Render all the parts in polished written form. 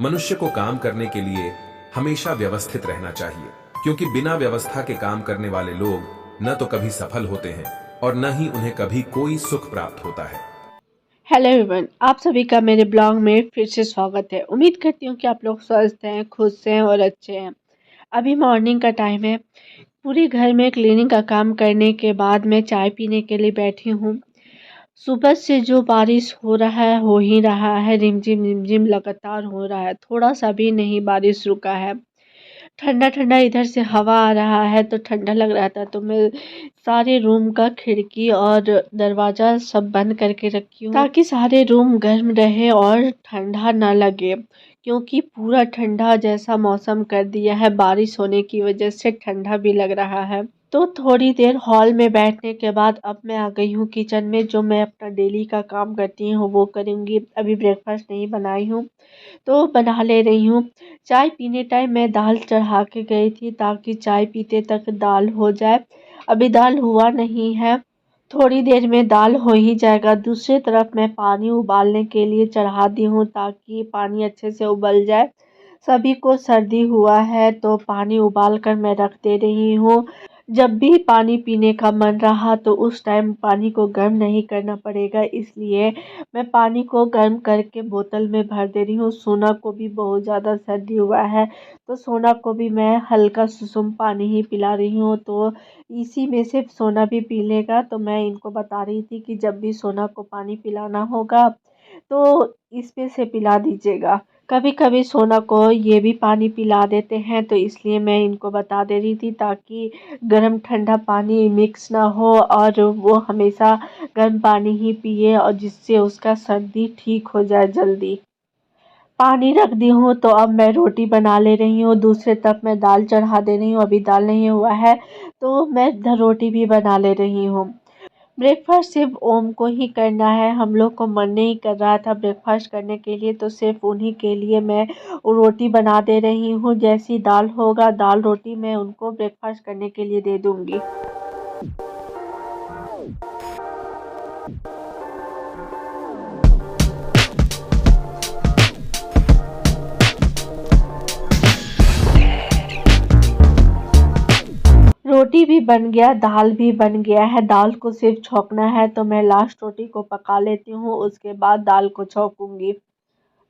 मनुष्य को काम करने के लिए हमेशा व्यवस्थित रहना चाहिए, क्योंकि बिना व्यवस्था के काम करने वाले लोग न तो कभी सफल होते हैं और न ही उन्हें कभी कोई सुख प्राप्त होता है। हेलो एवरीवन, आप सभी का मेरे ब्लॉग में फिर से स्वागत है। उम्मीद करती हूँ कि आप लोग स्वस्थ हैं, खुश हैं और अच्छे हैं। अभी मॉर्निंग का टाइम है। पूरे घर में क्लीनिंग का काम करने के बाद मैं चाय पीने के लिए बैठी हूँ। सुबह से जो बारिश हो रहा है हो ही रहा है, रिमझिम रिमझिम लगातार हो रहा है। थोड़ा सा भी नहीं बारिश रुका है। ठंडा ठंडा इधर से हवा आ रहा है तो ठंडा लग रहा था, तो मैं सारे रूम का खिड़की और दरवाज़ा सब बंद करके रखी हूँ ताकि सारे रूम गर्म रहे और ठंडा ना लगे, क्योंकि पूरा ठंडा जैसा मौसम कर दिया है। बारिश होने की वजह से ठंडा भी लग रहा है। तो थोड़ी देर हॉल में बैठने के बाद अब मैं आ गई हूँ किचन में, जो मैं अपना डेली का काम करती हूँ वो करूँगी। अभी ब्रेकफास्ट नहीं बनाई हूँ तो बना ले रही हूँ। चाय पीने टाइम मैं दाल चढ़ा के गई थी ताकि चाय पीते तक दाल हो जाए। अभी दाल हुआ नहीं है, थोड़ी देर में दाल हो ही जाएगा। दूसरी तरफ मैं पानी उबालने के लिए चढ़ा दी हूँ ताकि पानी अच्छे से उबल जाए। सभी को सर्दी हुआ है तो पानी उबाल कर मैं रख दे रही हूँ। जब भी पानी पीने का मन रहा तो उस टाइम पानी को गर्म नहीं करना पड़ेगा, इसलिए मैं पानी को गर्म करके बोतल में भर दे रही हूँ। सोना को भी बहुत ज़्यादा सर्दी हुआ है तो सोना को भी मैं हल्का सुसुम पानी ही पिला रही हूँ, तो इसी में से सोना भी पी लेगा। तो मैं इनको बता रही थी कि जब भी सोना को पानी पिलाना होगा तो इसमें से पिला दीजिएगा। कभी कभी सोना को ये भी पानी पिला देते हैं, तो इसलिए मैं इनको बता दे रही थी ताकि गर्म ठंडा पानी मिक्स ना हो और वो हमेशा गर्म पानी ही पिए, और जिससे उसका सर्दी ठीक हो जाए जल्दी। पानी रख दी हूँ तो अब मैं रोटी बना ले रही हूँ। दूसरे तरफ मैं दाल चढ़ा दे रही हूँ। अभी दाल नहीं हुआ है तो मैं इधर रोटी भी बना ले रही हूँ। ब्रेकफास्ट सिर्फ ओम को ही करना है, हम लोग को मन नहीं कर रहा था ब्रेकफास्ट करने के लिए, तो सिर्फ उन्हीं के लिए मैं रोटी बना दे रही हूँ। जैसी दाल होगा दाल रोटी मैं उनको ब्रेकफास्ट करने के लिए दे दूँगी। रोटी भी बन गया, दाल भी बन गया है। दाल को सिर्फ छौंकना है, तो मैं लास्ट रोटी को पका लेती हूँ, उसके बाद दाल को छौंकूंगी।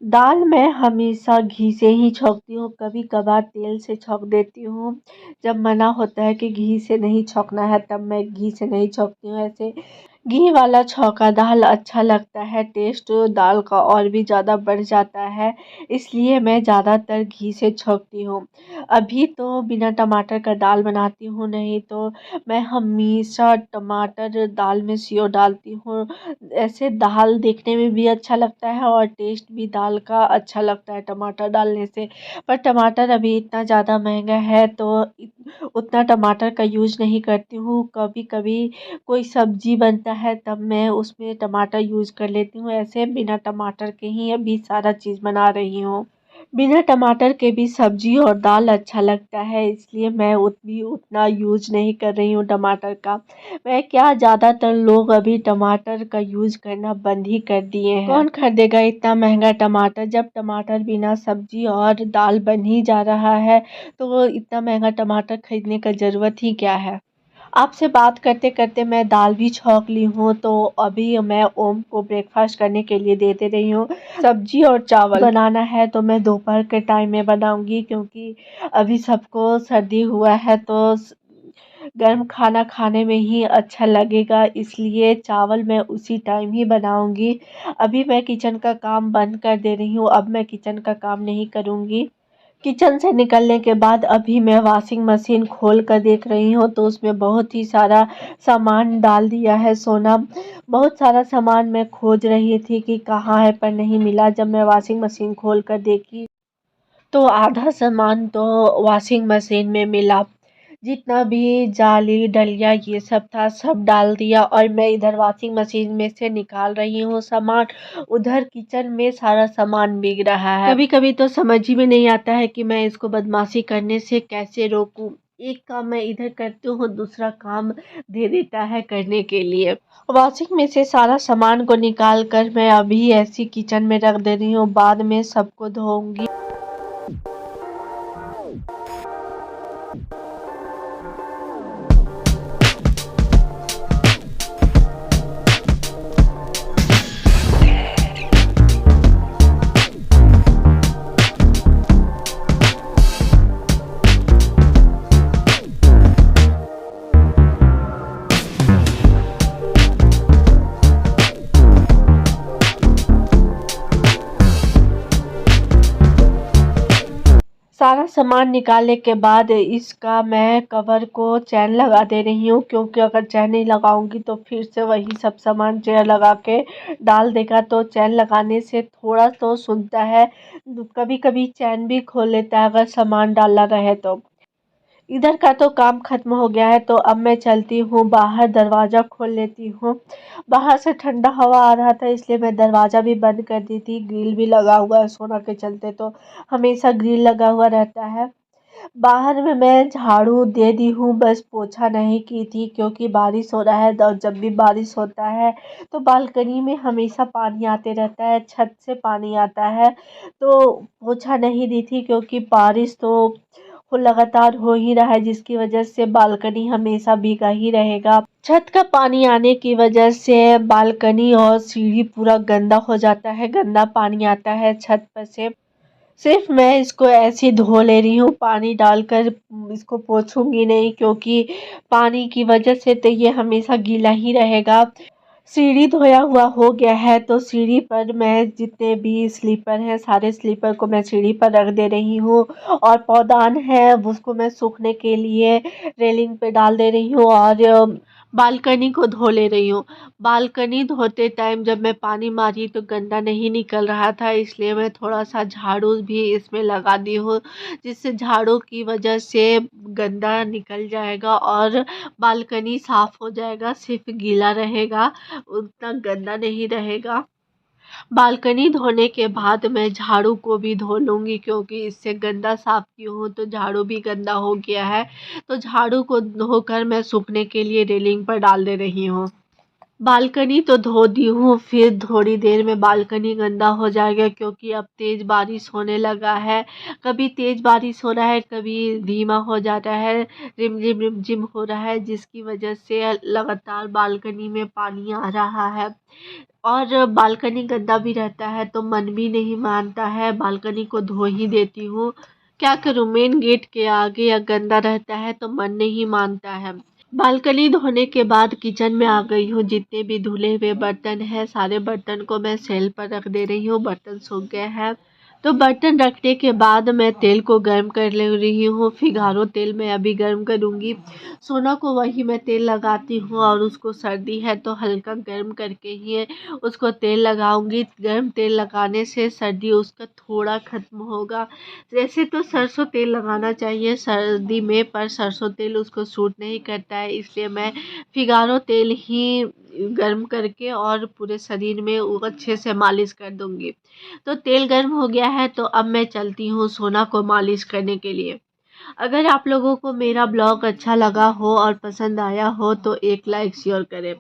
दाल मैं हमेशा घी से ही छौंकती हूँ, कभी कभार तेल से छौंक देती हूँ। जब मना होता है कि घी से नहीं छौंकना है तब मैं घी से नहीं छौंकती हूँ। ऐसे घी वाला छौंका दाल अच्छा लगता है, टेस्ट दाल का और भी ज़्यादा बढ़ जाता है, इसलिए मैं ज़्यादातर घी से छौंकती हूँ। अभी तो बिना टमाटर का दाल बनाती हूँ, नहीं तो मैं हमेशा टमाटर दाल में सियो डालती हूँ। ऐसे दाल देखने में भी अच्छा लगता है और टेस्ट भी दाल का अच्छा लगता है टमाटर डालने से। पर टमाटर अभी इतना ज़्यादा महंगा है तो उतना टमाटर का यूज़ नहीं करती हूँ। कभी कभी कोई सब्जी बनता है तब मैं उसमें टमाटर यूज़ कर लेती हूँ। ऐसे बिना टमाटर के ही अभी सारा चीज़ बना रही हूँ। बिना टमाटर के भी सब्जी और दाल अच्छा लगता है, इसलिए मैं उतना यूज़ नहीं कर रही हूँ टमाटर का। मैं क्या, ज़्यादातर लोग अभी टमाटर का यूज़ करना बंद ही कर दिए हैं। कौन खरीदेगा इतना महंगा टमाटर, जब टमाटर बिना सब्जी और दाल बन ही जा रहा है तो इतना महंगा टमाटर खरीदने का ज़रूरत ही क्या है। आपसे बात करते करते मैं दाल भी छौंक ली हूँ, तो अभी मैं ओम को ब्रेकफास्ट करने के लिए दे दे रही हूँ। सब्जी और चावल बनाना है तो मैं दोपहर के टाइम में बनाऊंगी, क्योंकि अभी सबको सर्दी हुआ है तो गर्म खाना खाने में ही अच्छा लगेगा, इसलिए चावल मैं उसी टाइम ही बनाऊंगी। अभी मैं किचन का काम बंद कर दे रही हूँ, अब मैं किचन का काम नहीं करूँगी। किचन से निकलने के बाद अभी मैं वॉशिंग मशीन खोल कर देख रही हूँ, तो उसमें बहुत ही सारा सामान डाल दिया है सोना। बहुत सारा सामान मैं खोज रही थी कि कहाँ है, पर नहीं मिला। जब मैं वॉशिंग मशीन खोल कर देखी तो आधा सामान तो वॉशिंग मशीन में मिला। जितना भी जाली डलिया ये सब था सब डाल दिया, और मैं इधर वॉशिंग मशीन में से निकाल रही हूँ सामान। उधर किचन में सारा सामान बिक रहा है। कभी कभी तो समझ ही में नहीं आता है कि मैं इसको बदमाशी करने से कैसे रोकूं। एक काम मैं इधर करती हूँ दूसरा काम दे देता है करने के लिए। वॉशिंग में से सारा सामान को निकाल कर मैं अभी ऐसी किचन में रख दे रही हूँ, बाद में सबको धोऊंगी। सारा सामान निकालने के बाद इसका मैं कवर को चैन लगा दे रही हूँ, क्योंकि अगर चैन नहीं लगाऊंगी तो फिर से वही सब सामान चेयर लगा के डाल देगा। तो चैन लगाने से थोड़ा तो सुनता है, कभी कभी चैन भी खोल लेता है अगर सामान डालना रहे तो। इधर का तो काम खत्म हो गया है, तो अब मैं चलती हूँ बाहर, दरवाज़ा खोल लेती हूँ। बाहर से ठंडा हवा आ रहा था, इसलिए मैं दरवाज़ा भी बंद कर दी थी। ग्रिल भी लगा हुआ है, सोना के चलते तो हमेशा ग्रिल लगा हुआ रहता है। बाहर में मैं झाड़ू दे दी हूँ, बस पोछा नहीं की थी क्योंकि बारिश हो रहा है। और जब भी बारिश होता है तो बालकनी में हमेशा पानी आते रहता है, छत से पानी आता है। तो पोछा नहीं दी थी क्योंकि बारिश तो लगातार हो ही रहा है, जिसकी वजह से बालकनी हमेशा भीगा ही रहेगा। छत का पानी आने की वजह से बालकनी और सीढ़ी पूरा गंदा हो जाता है, गंदा पानी आता है छत पर से। सिर्फ मैं इसको ऐसे ही धो ले रही हूँ, पानी डालकर इसको पोछूंगी नहीं, क्योंकि पानी की वजह से तो ये हमेशा गीला ही रहेगा। सीढ़ी धोया हुआ हो गया है, तो सीढ़ी पर मैं जितने भी स्लीपर हैं सारे स्लीपर को मैं सीढ़ी पर रख दे रही हूँ। और पौधान है उसको मैं सूखने के लिए रेलिंग पे डाल दे रही हूँ, और बालकनी को धो ले रही हूँ। बालकनी धोते टाइम जब मैं पानी मारी तो गंदा नहीं निकल रहा था, इसलिए मैं थोड़ा सा झाड़ू भी इसमें लगा दी हूँ, जिससे झाड़ू की वजह से गंदा निकल जाएगा और बालकनी साफ हो जाएगा, सिर्फ गीला रहेगा, उतना गंदा नहीं रहेगा। बालकनी धोने के बाद मैं झाड़ू को भी धो लूँगी, क्योंकि इससे गंदा साफ की हूँ तो झाड़ू भी गंदा हो गया है। तो झाड़ू को धोकर मैं सूखने के लिए रेलिंग पर डाल दे रही हूँ। बालकनी तो धो दी हूँ, फिर थोड़ी देर में बालकनी गंदा हो जाएगा, क्योंकि अब तेज़ बारिश होने लगा है। कभी तेज़ बारिश हो रहा है, कभी धीमा हो जाता है, रिमझिम रिमझिम हो रहा है, जिसकी वजह से लगातार बालकनी में पानी आ रहा है। और बालकनी गंदा भी रहता है तो मन भी नहीं मानता है, बालकनी को धो ही देती हूँ। क्या करूँ, मेन गेट के आगे या गंदा रहता है तो मन नहीं मानता है। बालकनी धोने के बाद किचन में आ गई हूँ। जितने भी धुले हुए बर्तन हैं सारे बर्तन को मैं सेल पर रख दे रही हूँ, बर्तन सूख गए हैं। तो बर्तन रखने के बाद मैं तेल को गर्म कर ले रही हूँ, फिगारो तेल मैं अभी गर्म करूँगी। सोना को वही मैं तेल लगाती हूँ, और उसको सर्दी है तो हल्का गर्म करके ही उसको तेल लगाऊंगी। गर्म तेल लगाने से सर्दी उसका थोड़ा ख़त्म होगा। वैसे तो सरसों तेल लगाना चाहिए सर्दी में, पर सरसों तेल उसको सूट नहीं करता है, इसलिए मैं फिगारो तेल ही गर्म करके और पूरे शरीर में वो अच्छे से मालिश कर दूंगी। तो तेल गर्म हो गया है, तो अब मैं चलती हूँ सोना को मालिश करने के लिए। अगर आप लोगों को मेरा ब्लॉग अच्छा लगा हो और पसंद आया हो तो एक लाइक शेयर करें,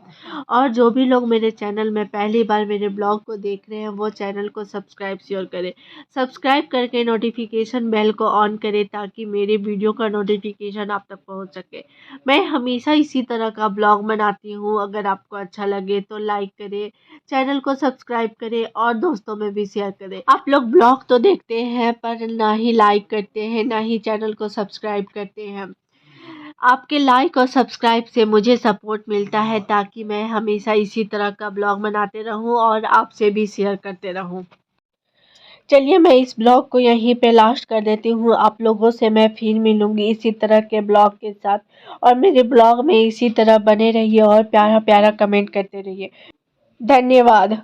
और जो भी लोग मेरे चैनल में पहली बार मेरे ब्लॉग को देख रहे हैं वो चैनल को सब्सक्राइब शेयर करें। सब्सक्राइब करके नोटिफिकेशन बेल को ऑन करें, ताकि मेरे वीडियो का नोटिफिकेशन आप तक पहुंच सके। मैं हमेशा इसी तरह का ब्लॉग बनाती हूँ। अगर आपको अच्छा लगे तो लाइक करें, चैनल को सब्सक्राइब करें और दोस्तों में भी शेयर करें। आप लोग ब्लॉग तो देखते हैं पर ना ही लाइक करते हैं, ना ही चैनल को सब्सक्राइब करते हैं। आपके लाइक और सब्सक्राइब से मुझे सपोर्ट मिलता है, ताकि मैं हमेशा इसी तरह का ब्लॉग बनाते रहूं और आपसे भी शेयर करते रहूं। चलिए मैं इस ब्लॉग को यहीं पे लास्ट कर देती हूँ। आप लोगों से मैं फिर मिलूंगी इसी तरह के ब्लॉग के साथ, और मेरे ब्लॉग में इसी तरह बने रहिए और प्यारा प्यारा कमेंट करते रहिए। धन्यवाद।